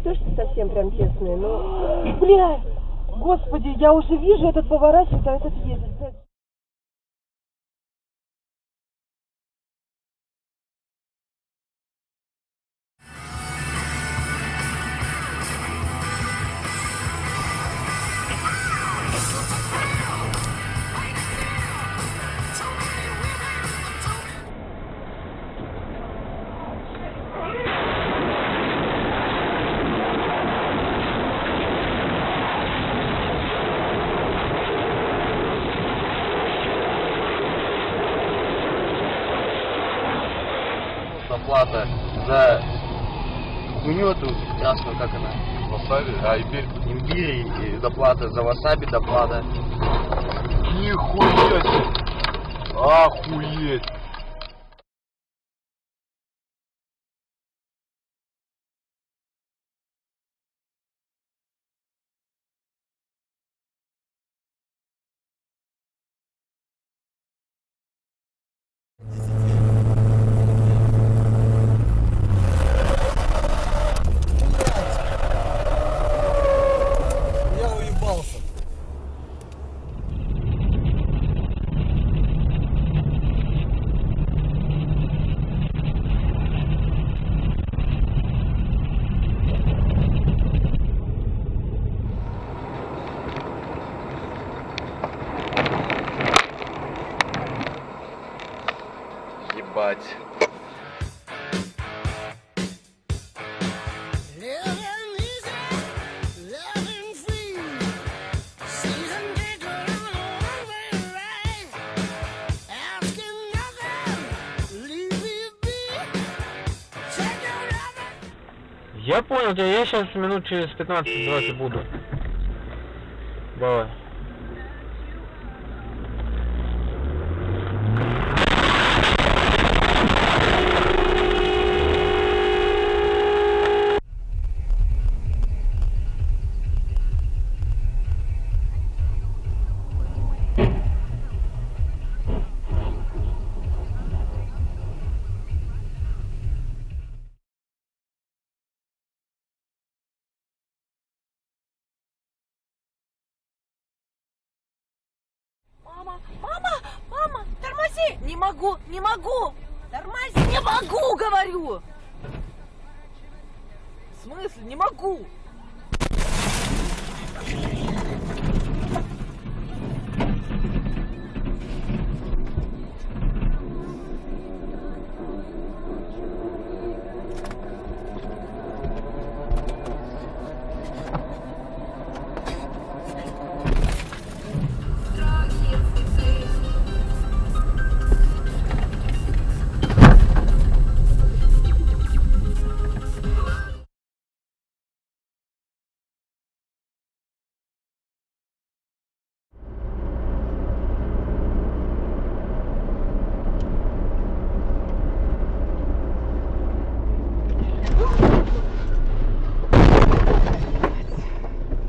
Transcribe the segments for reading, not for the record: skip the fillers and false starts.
то, что совсем прям тесные, но... Бля! Господи, я уже вижу, этот поворачивает, а этот едет. Доплата за хуйню эту красную, как она? Васаби? А, имбирь? Имбирь и доплата за васаби, доплата. Нихуя себе! Охуеть! Я уебался. Ебать. Я понял тебя, я сейчас минут через 15-20 буду. Давай. Мама, тормози! Не могу! Тормози! Не могу, говорю! В смысле? Не могу!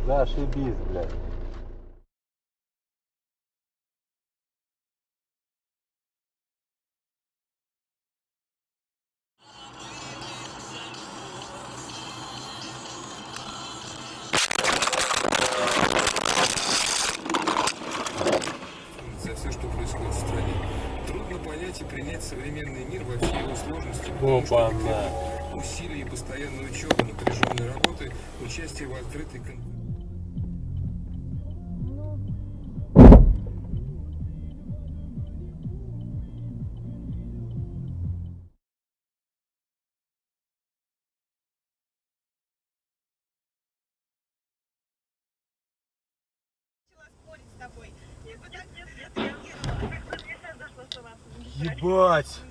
Зашибись, блядь. За все, что происходит в стране. Трудно понять и принять современный мир во всей его сложности. Опа-на. Усилия и постоянной учебы, напряженной работы, участие в открытой конкуренции. Ебать!